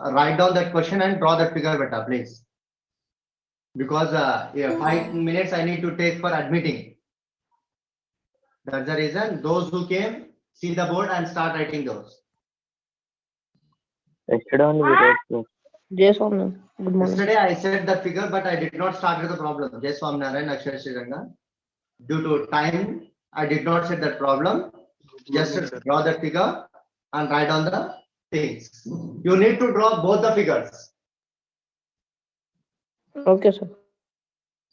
write down that question and draw that figure better, please. Because yeah, 5 minutes I need to take for admitting. That's the reason. Those who came, see the board and start writing those. Yesterday only we wrote, sir. Yes, Swami. Good morning. Yesterday I said that figure, but I did not start with the problem. Jai Swaminarayan, Akshar Sriranga. Due to time, I did not set that problem. Just draw the figure and write on the things. You need to draw both the figures. Okay, sir.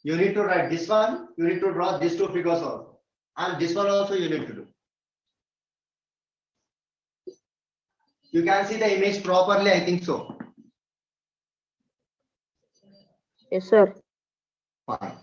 You need to write this one. You need to draw these two figures also, and this one also you need to do. You can see the image properly, I think so. Yes, sir. Fine.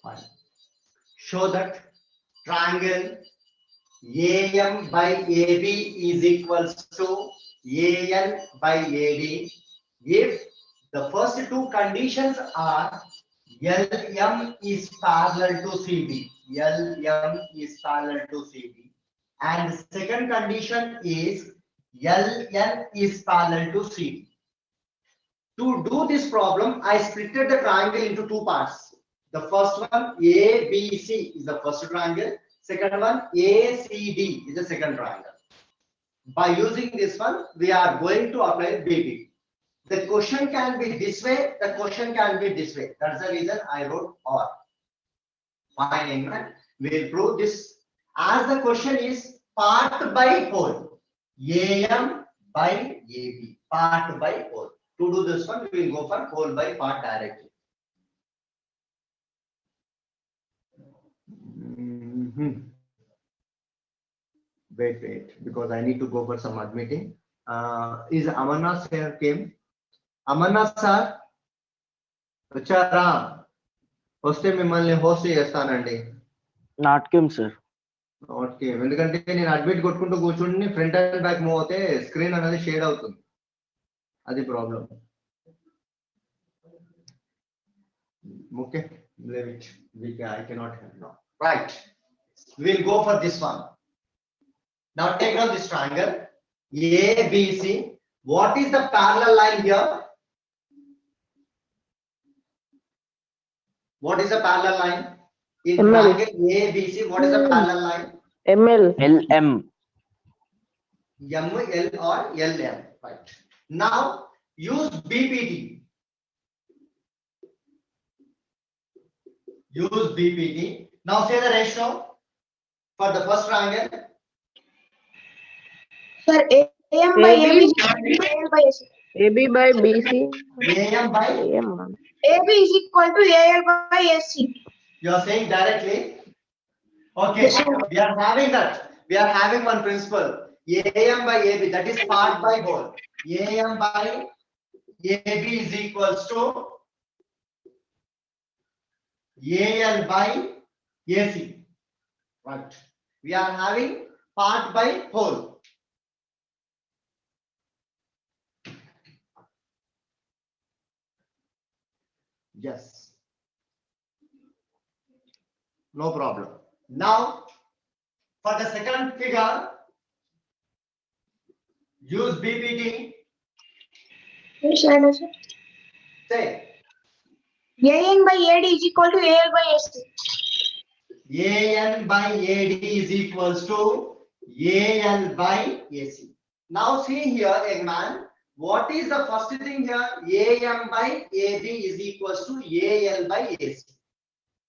Fine. Show that triangle AM by AB is equals to AN by AD if the first two conditions are LM is parallel to CD. LM is parallel to CD. And second condition is LN is parallel to CD. To do this problem, I splitted the triangle into two parts. The first one, ABC, is the first triangle. Second one, ACD, is the second triangle. By using this one, we are going to apply BB. The question can be this way, the question can be this way. That's the reason I wrote OR. Fine, man. We will prove this as the question is part by whole. AM by AB, part by whole. To do this one, we will go for whole by part directly. Wait, because I need to go for some admitting. Is Amarnath sir came? Amarnath sir, వచ్చారా? వస్తే మిమ్మల్ని host చేస్తానండి. Not came, sir. Okay, ఎందుకంటే నేను admit కొట్టుకుంటూ కూర్చుండి front and back move అవుతే screen అనేది షేడ్ అవుతుంది, అది problem. Okay, leave it. I cannot help now. Right, we'll go for this one. Now take out this triangle ABC. What is the parallel line here? What is the parallel line in ML. triangle ABC? What is the parallel line? ML. LM. ML or LM, right? Now use BPT. Use BPT. Now say the ratio for the first triangle. Sir, AM by AB is equal to AL by AC. AB by BC. AM by, AM. AB is equal to AL by AC. you are saying directly. Okay, Yes, sir. we are having that. We are having one principle. AM by AB, that is part by whole. AM by AB is equals to AL by AC. Right. We are having part by whole. Yes. No problem. Now, for the second figure, use BPT. Yes, sir. Yes, sir. Say AN by AD is equal to AL by AC. AN by AD is equals to AL by AC. Now see here, young man, what is the first thing here? AM by AB is equals to AL by AC.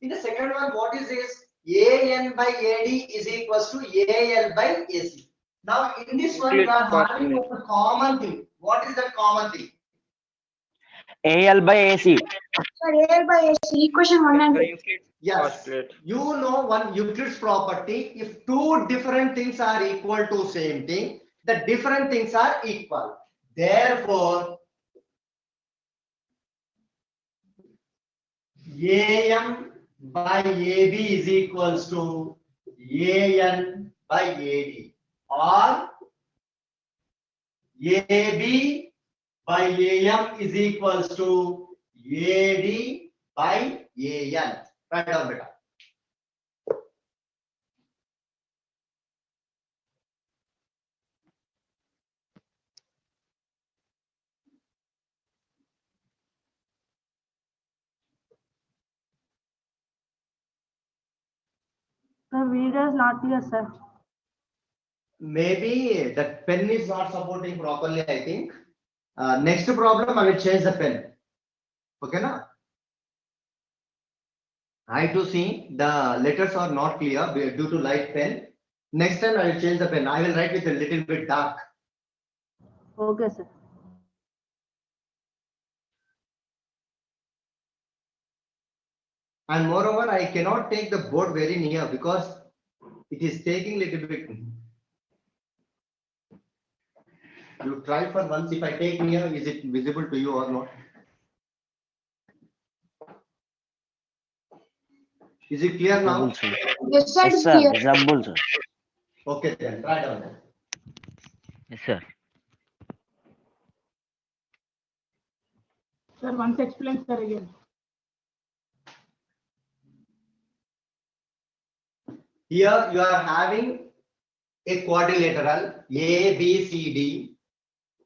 In the second one, what is this? AN by AD is equals to AL by AC. Now in this one we are having a common thing. What is that common thing? AL by AC. Sir, AL by AC, equation 1 and 2. Yes, you know one Euclid's property. If two different things are equal to same thing, the different things are equal. Therefore, AM by AB is equals to AN by AD, or AB by AM is equals to AD by AN. Write down beta. The video is not here, sir. Maybe the pen is not supporting properly, I think. Next problem, I will change the pen. Okay, na? I to see the letters are not clear due to light pen. Next time I will change the pen. I will write with a little bit dark. Okay, sir. And moreover, I cannot take the board very near because it is taking little bit. You try for once. If I take near, is it visible to you or not? Is it clear now? Visible, sir. Yes, sir, Yes, it's sir. clear. Visible, sir. Okay, then try down. Yes, sir. Sir, once explain, sir, again. Here you are having a quadrilateral A, B, C, D,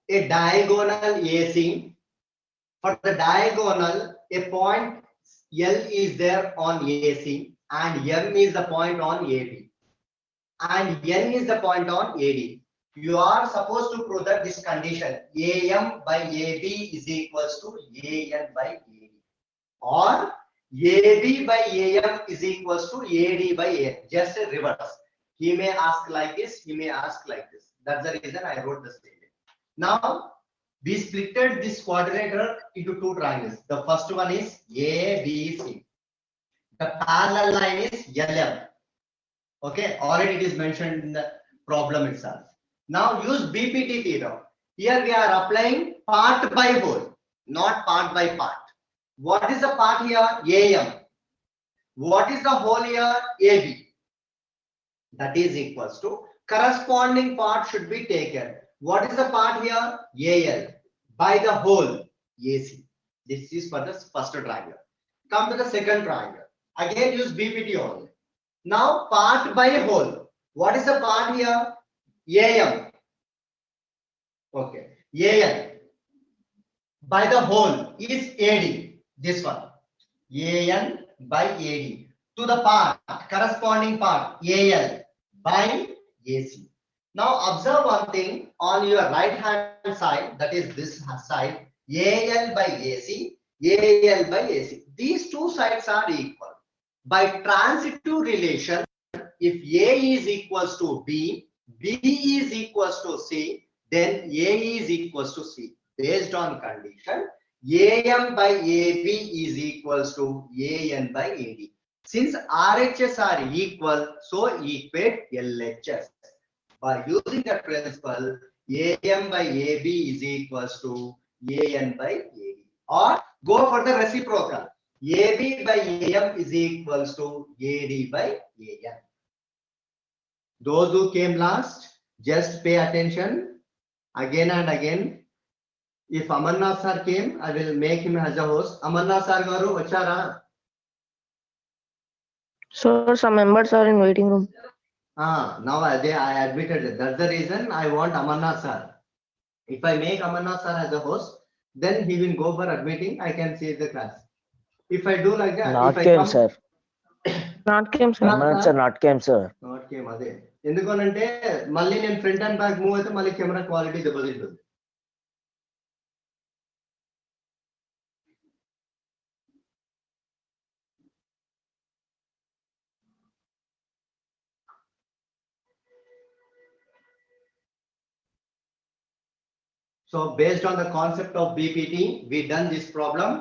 a diagonal AC. For the diagonal, a point L is there on AC and M is the point on AB and N is the point on AD. You are supposed to prove that this condition AM by AB is equals to AN by AD, or AB by AM is equals to AD by AN. Just a reverse. He may ask like this, he may ask like this. That's the reason I wrote the statement. Now, we splitted this quadrilateral into two triangles. The first one is ABC. The parallel line is LM. Okay, already it is mentioned in the problem itself. Now use BPT theorem. Here we are applying part by whole, not part by part. What is the part here? AM. What is the whole here? AB. That is equals to corresponding part should be taken. What is the part here? AL by the whole AC. This is for the first triangle. Come to the second triangle. Again use BPT only. Now part by whole. What is the part here? AM. Okay. AL by the whole is AD. This one. AN by AD. To the part, corresponding part, AL by AC. Now observe one thing on your right hand side, that is this side, AL by AC, AL by AC. These two sides are equal. By transitive relation, if A is equals to B, B is equals to C, then A is equals to C. Based on condition, AM by AB is equals to AN by AD. Since RHS are equal, so equate LHS. By using that principle, AM by AB is equals to AN by AD. Or go for the reciprocal. AB by AM is equals to AD by AN. Those who came last, just pay attention again and again. If Amarnath sir came, I will make him as a host. Amarnath sir garu vachara. Sir, some members are in waiting room. Now I admitted it. That's the reason I want Amarnath sir. If I make Amarnath sir as a host, then he will go for admitting. I can see the class. If I do like that, Not if I came, come, sir. Not came, sir. Amarnath sir not came, sir. Not came అదే ఎందుకనంటే మళ్ళీ నేను front and back move అయితే మళ్ళీ camera quality దెబ్బతింటుంది. So based on the concept of BPT, we done this problem.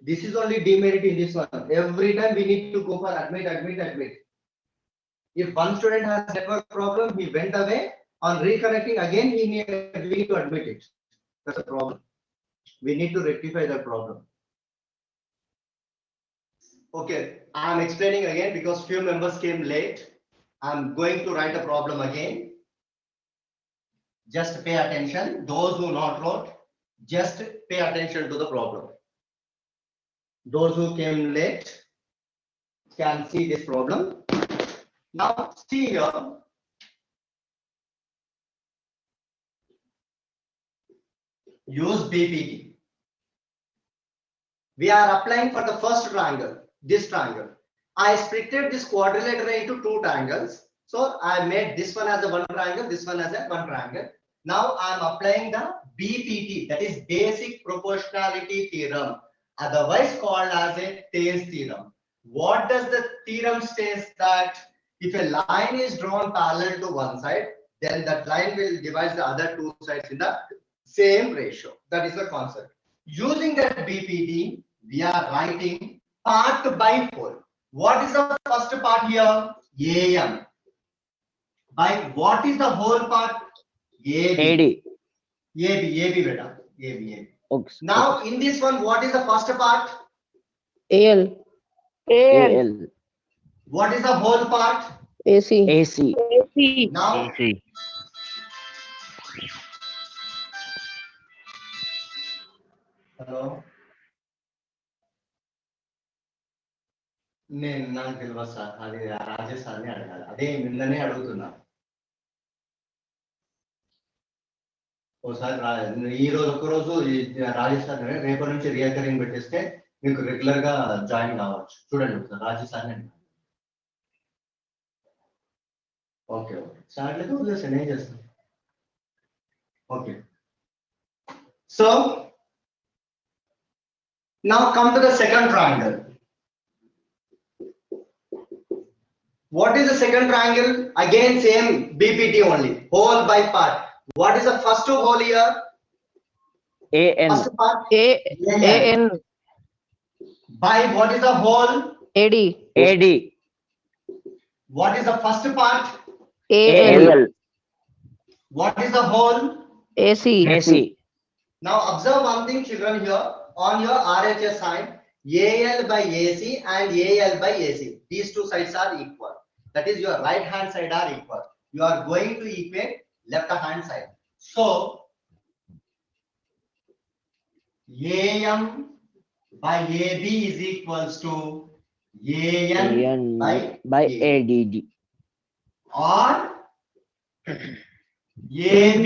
This is only demerit in this one. Every time we need to go for admit. If one student has network problem, he went away. On reconnecting again, we need to admit it. That's a problem. We need to rectify that problem. Okay, I'm explaining again because few members came late. I'm going to write a problem again. Just pay attention. Those who not wrote, just pay attention to the problem. Those who came late can see this problem. Now see here. Use BPT. We are applying for the first triangle, this triangle. I splitted this quadrilateral into two triangles. So I made this one as a one triangle, this one as a one triangle. Now I am applying the BPT, that is basic proportionality theorem, otherwise called as a Thales theorem. What does the theorem says? That if a line is drawn parallel to one side, then that line will divide the other two sides in the same ratio. That is the concept. Using that BPT, we are writing part by whole. What is the first part here? AM. By what is the whole part? AB. AB beta. AB. Okay. Now in this one, what is the first part? AL. AL. What is the whole part? AC. AC. AC. Now AC. hello. నేను నాకు తెలియదు sir, అది రాజేష్ సార్ని అడగాలి. అదే నిన్ననే అడుగుతున్నా. ఓసారి ఈ రోజు ఒక్కరోజు రాజేష్ సార్ రేపటి నుంచి రికరింగ్ పెట్టేస్తే మీకు రెగ్యులర్ గా జాయిన్ కావచ్చు. చూడండి ఒకసారి రాజేష్ సార్ని అడగాలి. ఓకే ఓకే సార్ లేదు వదిలేసాను, ఏం చేస్తాను. Okay, so now come to the second triangle. What is the second triangle? Again same BPT only, whole by part. What is the first whole here? AN. First part AN. by what is the whole? AD. AD. What is the first part? AL. AL. What is the whole? AC. AC. Now observe one thing children here, on your RHS sign, AL by AC and AL by AC, these two sides are equal. That is your right hand side are equal. You are going to equate left hand side. So AM by AB is equals to AN by ADD. Or AB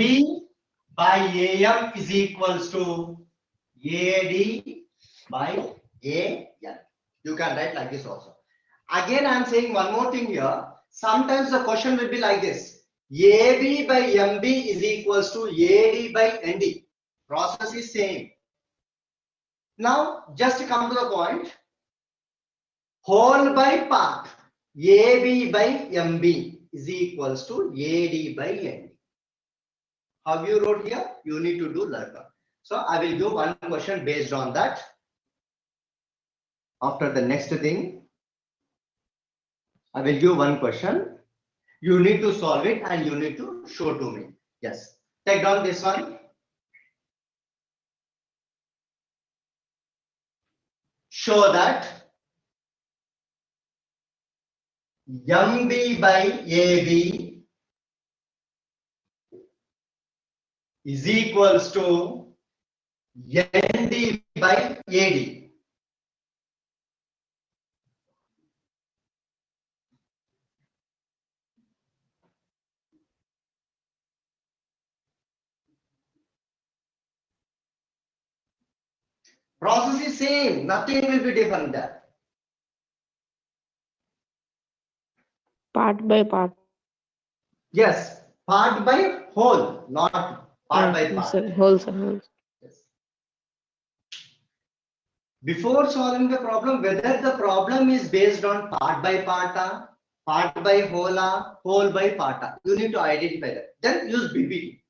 by AM is equals to AD by AN. You can write like this also. Again, I am saying one more thing here. Sometimes the question will be like this: AB by MB is equals to AD by ND. Process is same. Now, just come to the point. Whole by part. AB by MB is equals to AD by ND. How you wrote here? You need to do like that. So I will do one question based on that. After the next thing, I will give one question. You need to solve it and you need to show to me. Yes. Take down this one. Show that MB by AB is equals to ND by AD. Process is same, nothing will be different there. Part by part. Yes, part by whole, not part by part. Sir, whole, sir. Whole. Yes. Before solving the problem, whether the problem is based on part by part, part by whole by part, you need to identify that. Then use BPT.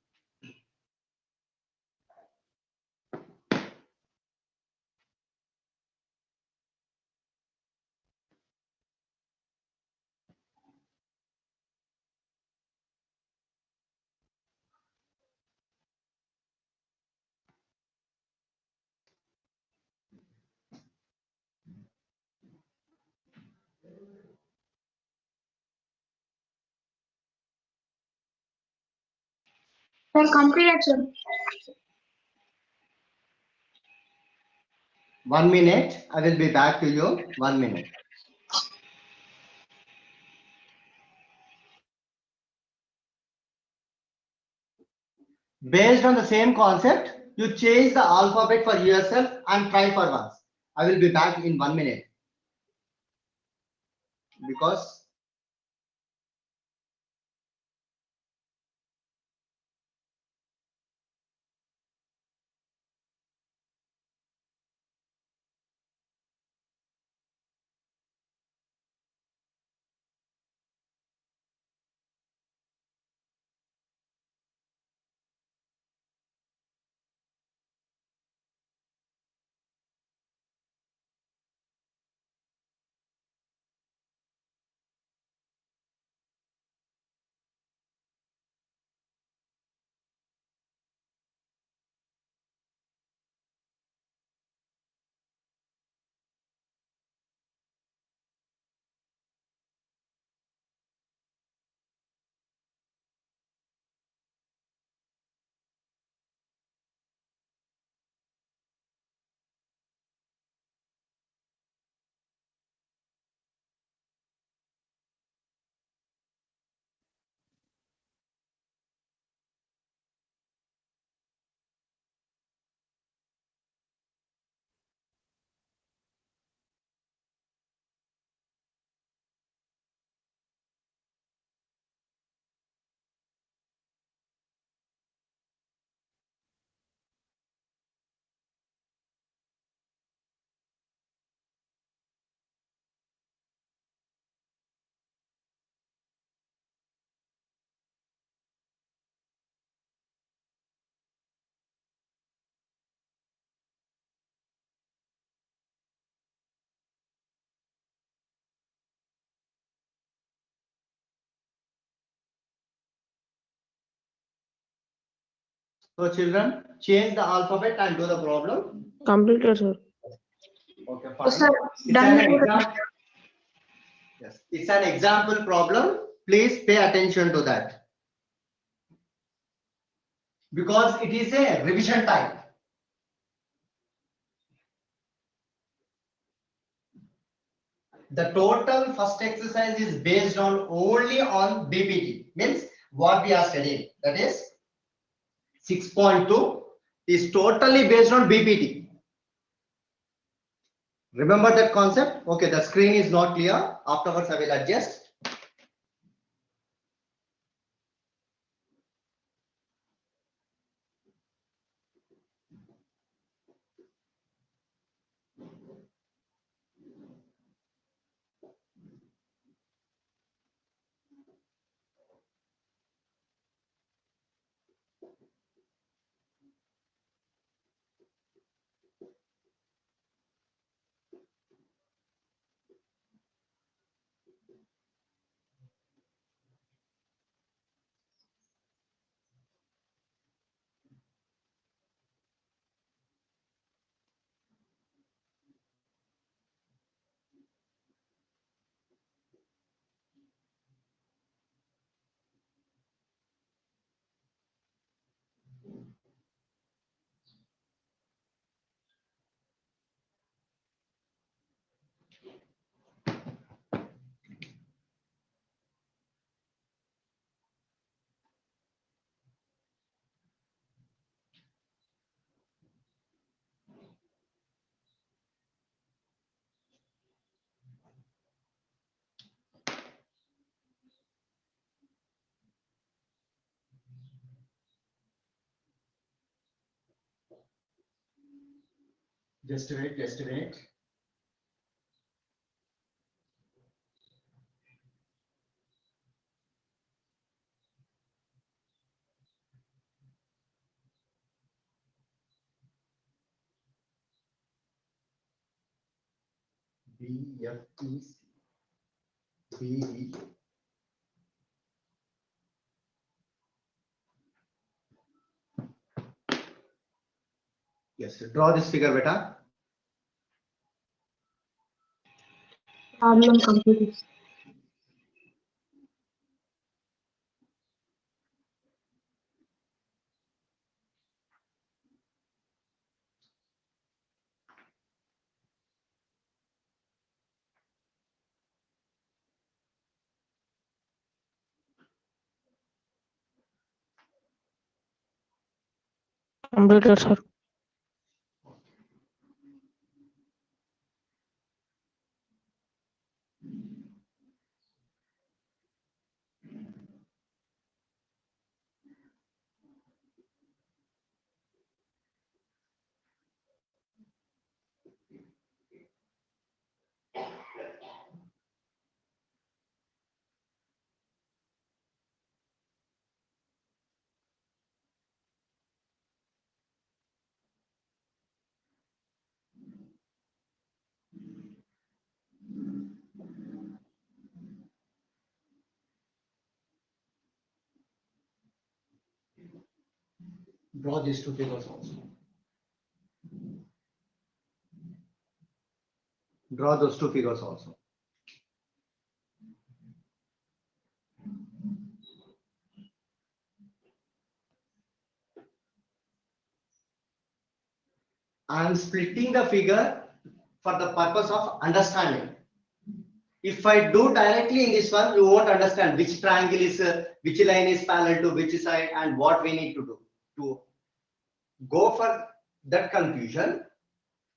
Sir, completed, sir. 1 minute. I will be back to you. 1 minute. Based on the same concept, you change the alphabet for yourself and try for once. I will be back in 1 minute. Because so children, change the alphabet and do the problem. Completed, sir. Okay, Yes, fine. sir. It's Done. an example. Yes, it's an example problem. Please pay attention to that. Because it is a revision time. The total first exercise is based on only on BPT. Means what we are studying. That is 6.2 is totally based on BPT. Remember that concept? Okay, the screen is not clear. Afterwards, I will adjust. Just wait, just wait. BFEC. BE. Yes, draw this figure, beta. Problem completed. Completed, sir. Draw these two figures also. Draw those two figures also. I am splitting the figure for the purpose of understanding. If I do directly in this one, you won't understand which triangle is, which line is parallel to which side and what we need to do. To go for that confusion,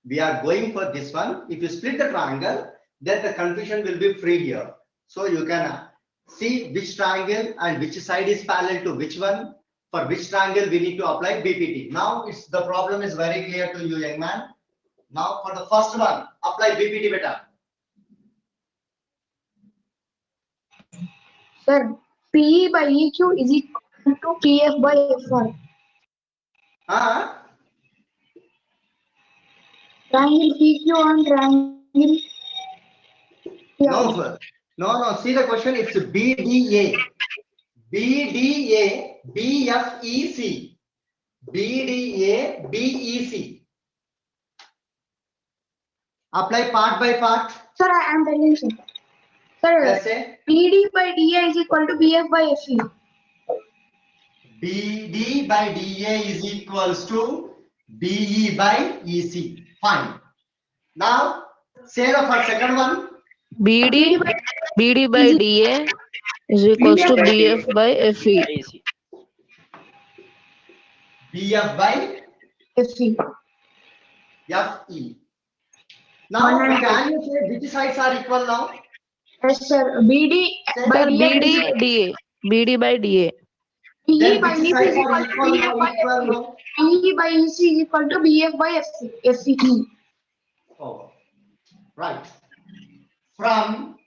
we are going for this one. If you split the triangle, then the confusion will be free here. So you can see which triangle and which side is parallel to which one. For which triangle we need to apply BPT. Now it's the problem is very clear to you, young man. Now for the first one, apply BPT beta. Sir, PE by EQ is equal to PF by FR. Triangle PQ and triangle No, sir. No. See the question. It's BDA, BDA, BFEC, BDA, BEC. Apply part by part. Sir, I am telling sir. Sir, Let's say BD by DA is equal to BF by FE. BD by DA is equals to BE by EC. Fine. Now, say the for second one. BD by DA is equals to BF by FE. BF by FE. FE. Now, can you say which sides are equal now? Yes, sir. BD by Sir, DA. BD by DA. PE Then by which EC sides is are equal to equal BF now? by Equal FE. now? PE by EC is equal to BF by FE. Oh, right. From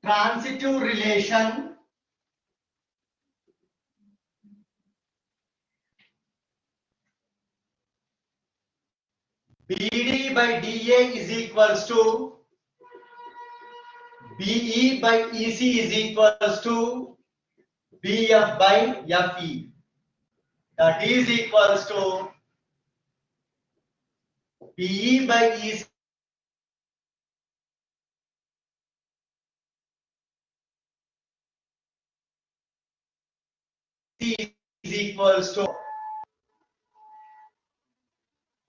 transitive relation, BD by DA is equals to BE by EC is equals to BF by FE. That is equals to BE by EC is equals to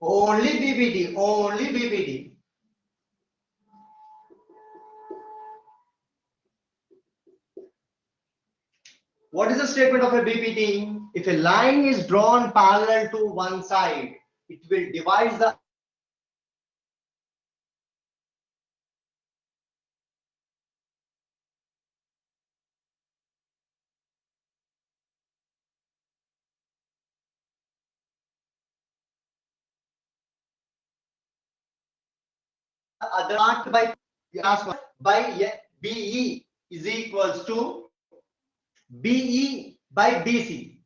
only BPT, only BPT. What is the statement of a BPT? If a line is drawn parallel to one side, it will divide the other part by BE is equals to BE by BC.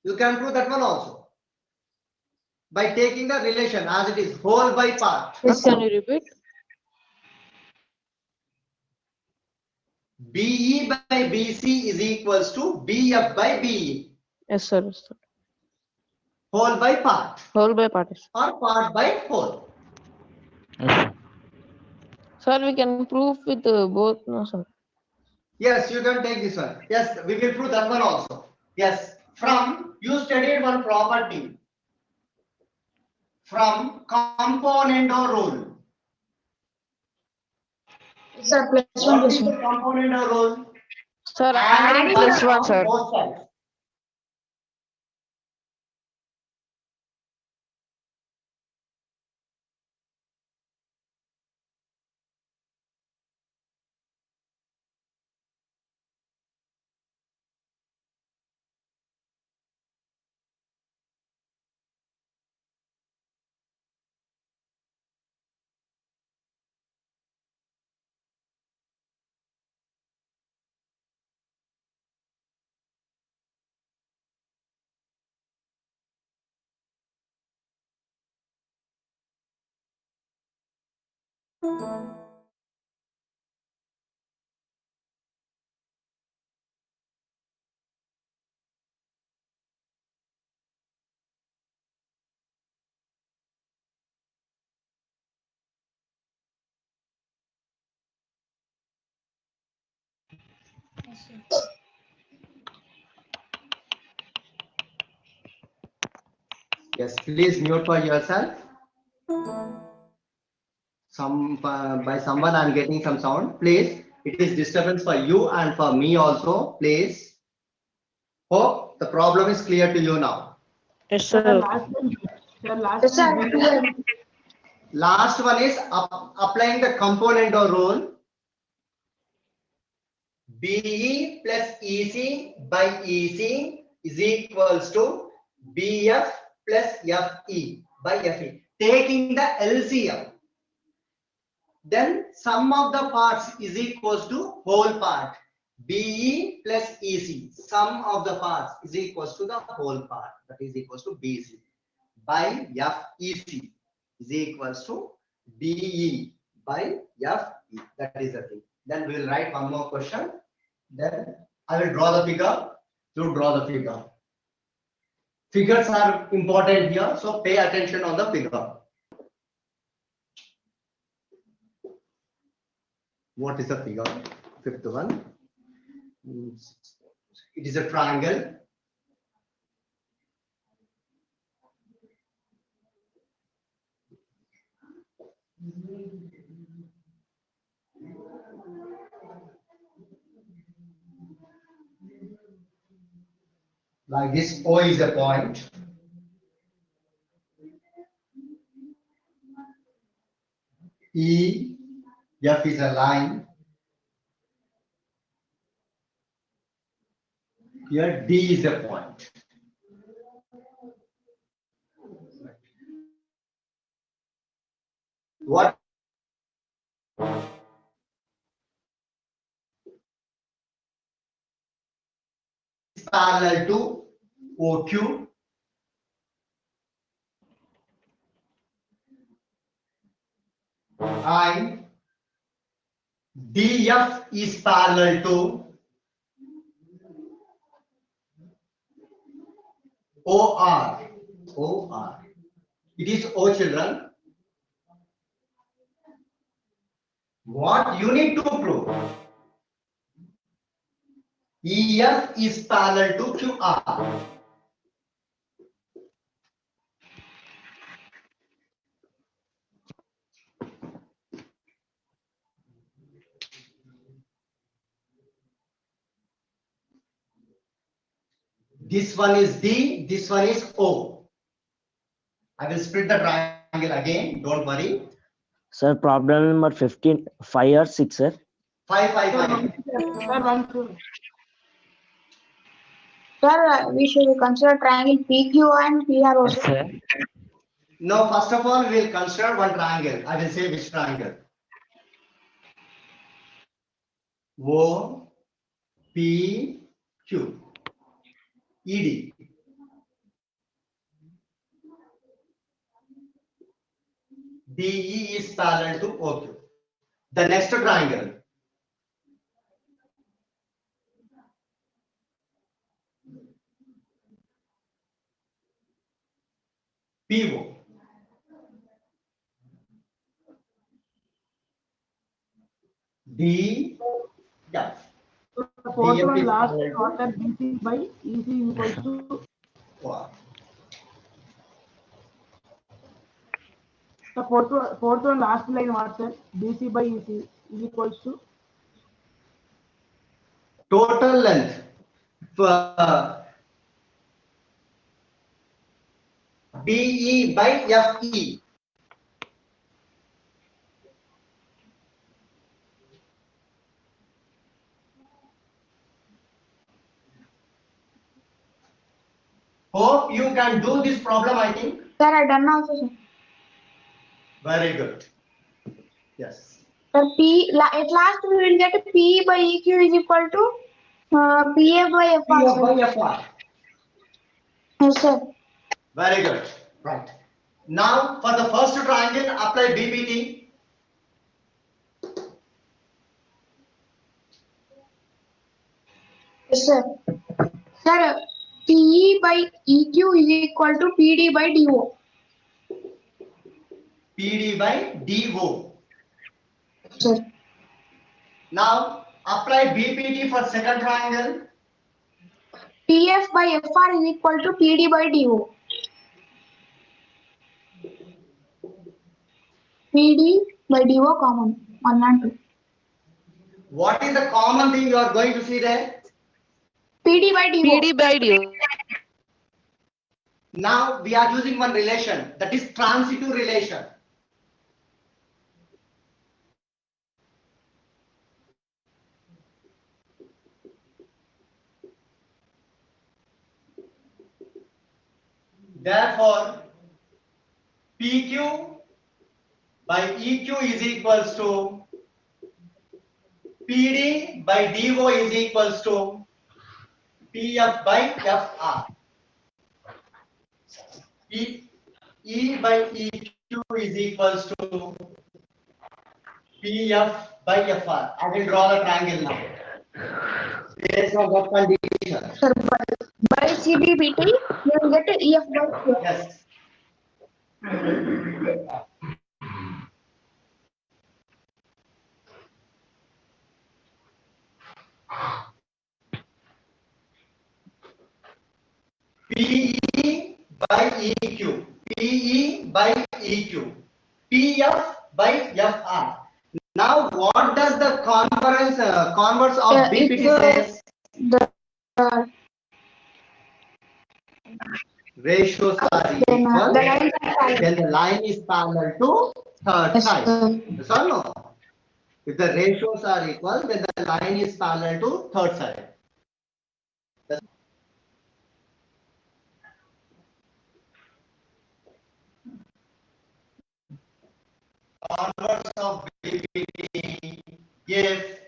You can prove that one also by taking the relation as it is whole by part. Yes, can you repeat? BE by BC is equals to BF by BE. Yes, sir. Yes, sir. Whole by part Whole by part. or part by whole. Sir, we can prove with both. No, sir. Yes, you can take this one. Yes, we will prove that one also. Yes, from you studied one property from componendo rule. Sir, plus What one is plus the one. componendo rule? Sir, Add adding plus by one, sir. both sides. Yes, please mute for yourself. By someone I'm getting some sound. Please, it is disturbance for you and for me also. Please. Hope the problem is clear to you now. Yes, Sir, sir. last one. Sir, last Yes, sir. one. Clear. Last one is applying the component or rule. BE plus EC by EC is equals to BF plus FE by FE. Taking the LCM, then sum of the parts is equals to whole part. BE plus EC, sum of the parts is equals to the whole part, that is equals to BC by FEC is equals to BE by FE. That is the thing. Then we will write one more question. Then I will draw the figure. You draw the figure. Figures are important here, so pay attention on the figure. What is the figure? Fifth one. It is a triangle. Like this, O is a point. E, F is a line. Here D is a point. What is parallel to OQ? And DF is parallel to OR. OR. It is O, children. What you need to prove? EF is parallel to QR. This one is D, this one is O. I will split the triangle again, don't worry. Sir, problem number 15, 5 or 6, sir. 5, 5, Sir, 5. sir, one, two. Sir, we should consider triangle PQ and PR also. sir. No, first of all, we will consider one triangle. I will say which triangle. O, P, Q, ED. DE is parallel to OQ. The next triangle. PO. D, F. The fourth DF one, is last parallel to quarter BC by EC equals to OR. the fourth one, last line, what, sir? BC by EC is equals to Total length for BE by FE. Hope you can do this problem, I think. Sir, I done also, sir. Very good. Yes. Sir, at last we will get P by EQ is equal to PA by FR. PO Sir. by FR. Yes, sir. Very good. Right. Now for the first triangle, apply BBT. Yes, sir. Sir, PE by EQ is equal to PD by DO. PD by DO. Sir, Now apply BPT for second triangle. PF by FR is equal to PD by DO. PD by DO common. 1 and 2. What is the common thing you are going to see there? PD by DO. PD by DO. Now we are using one relation, that is transitive relation. Therefore, PQ by EQ is equals to PD by DO is equals to PF by FR. E by EQ is equals to PF by FR. I will draw the triangle now. Based on what condition? Sir, by CDBT, you will get EF by Q. Yes. PE by EQ, PE by EQ, PF by FR. Now, what does the converse of BPT says? The Ratios are then equal. the line is Then the line is parallel to third Yes, side. sir. Yes or no? If the ratios are equal, then the line is parallel to third side. Converse of BPT if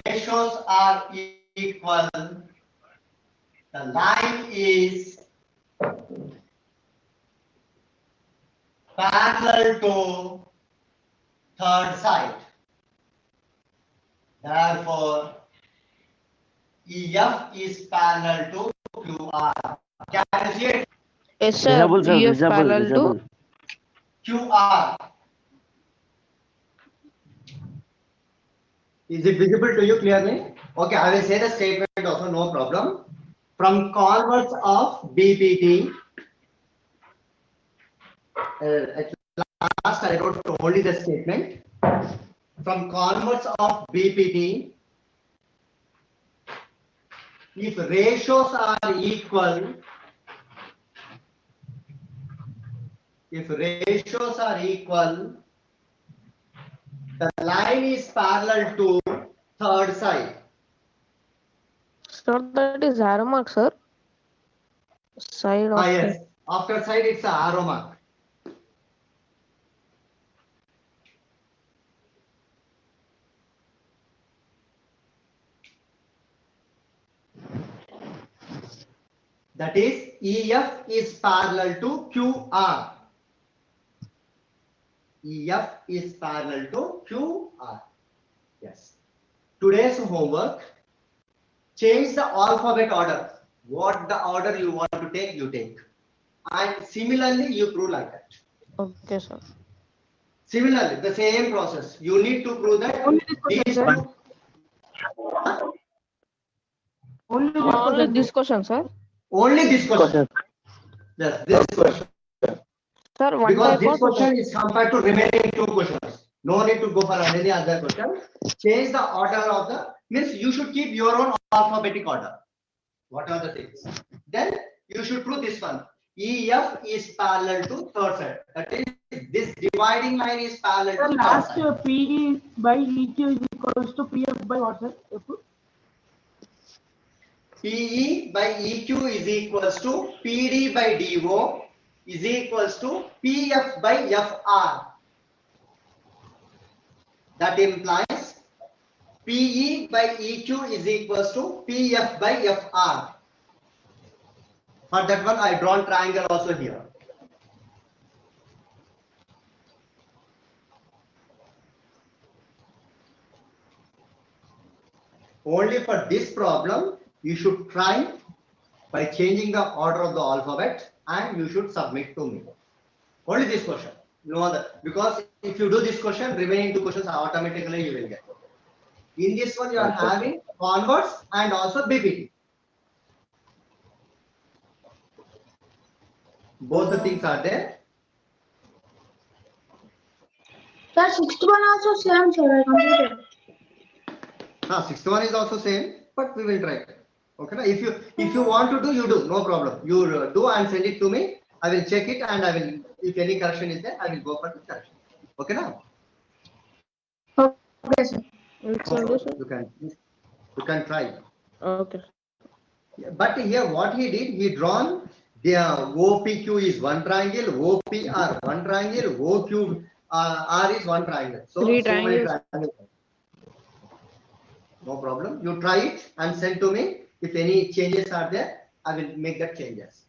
ratios are equal, the line is parallel to third side. Therefore, EF is parallel to QR. Can you see it? Yes, sir. Visible, sir. EF Visible. parallel Visible. to QR. Is it visible to you clearly? Okay, I will say the statement also, no problem. From converse of BPT, at last I wrote only the statement. From converse of BPT, if ratios are equal, the line is parallel to third side. sir, that is arrow mark, sir. Side of Yes, after side it's a arrow mark. That is EF is parallel to QR. EF is parallel to QR. Yes. Today's homework, change the alphabet order. What the order you want to take, you take. And similarly, you prove like that. Okay, sir. Similarly, the same process. You need to prove that Only this question, these sir. two. Only this question, sir. Only this question. Yes, this question. Sir, one Because type this or two question type? is compared to remaining two questions. No need to go for any other question. Change the order of the, means you should keep your own alphabetic order. What are the things? Then you should prove this one. EF is parallel to third side. That is, this dividing line is parallel Sir, to third last side. PE by EQ is equals to PF by what, sir? PE by EQ is equals to PD by DO is equals to PF by FR. That implies PE by EQ is equals to PF by FR. For that one, I drawn triangle also here. Only for this problem, you should try by changing the order of the alphabet and you should submit to me. Only this question. No other. Because if you do this question, remaining two questions automatically you will get. In this one, you are having converse and also BPT. Both the things are there. Sir, sixth one also same, sir. I completed. Sixth one is also same, but we will try. Okay, na? If you want to do, you do, no problem. You do and send it to me. I will check it and I will, if any correction is there, I will go for the correction. Okay, now Okay, sir. It's only, sir. you can try. Okay. But here, what he did, he drawn the OPQ is one triangle, OPR one triangle, OQ R is one triangle. So, Three so many triangles. triangles. No problem. You try it and send to me. If any changes are there, I will make that changes.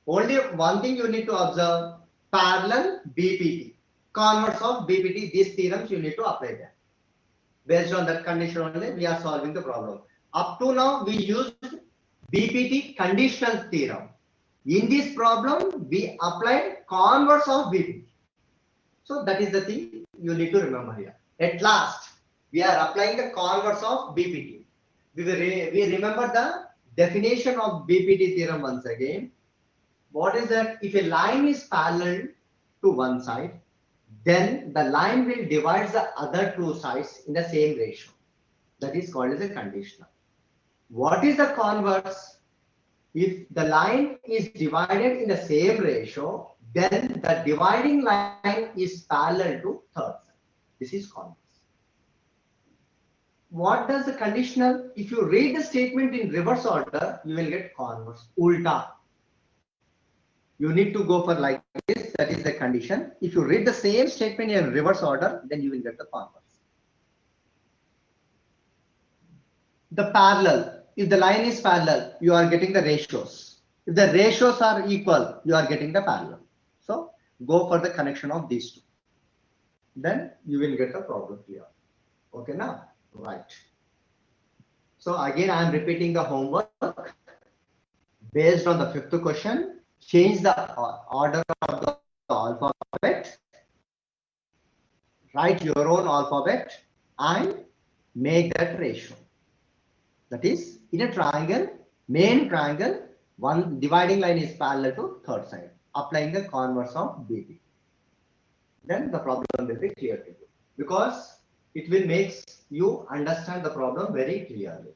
Only one thing you need to observe: parallel BPT, converse of BPT. These theorems you need to apply there. Based on that condition only, we are solving the problem. Up to now, we used BPT conditional theorem. In this problem, we applied converse of BPT. So that is the thing you need to remember here. At last, we are applying the converse of BPT. We remember the definition of BPT theorem once again. What is that? If a line is parallel to one side, then the line will divide the other two sides in the same ratio. That is called as a conditional. What is the converse? If the line is divided in the same ratio, then the dividing line is parallel to third side. This is converse. What does the conditional? If you read the statement in reverse order, you will get converse, ulta. You need to go for like this, that is the condition. If you read the same statement in reverse order, then you will get the converse. The parallel, if the line is parallel, you are getting the ratios. If the ratios are equal, you are getting the parallel. So go for the connection of these two. Then you will get the problem here. Okay, now, right. So again, I am repeating the homework. Based on the fifth question, change the order of the alphabet, write your own alphabet and make that ratio. That is, in a triangle, main triangle, one dividing line is parallel to third side, applying the converse of BP. Then the problem will be clear to you, because it will make you understand the problem very clearly.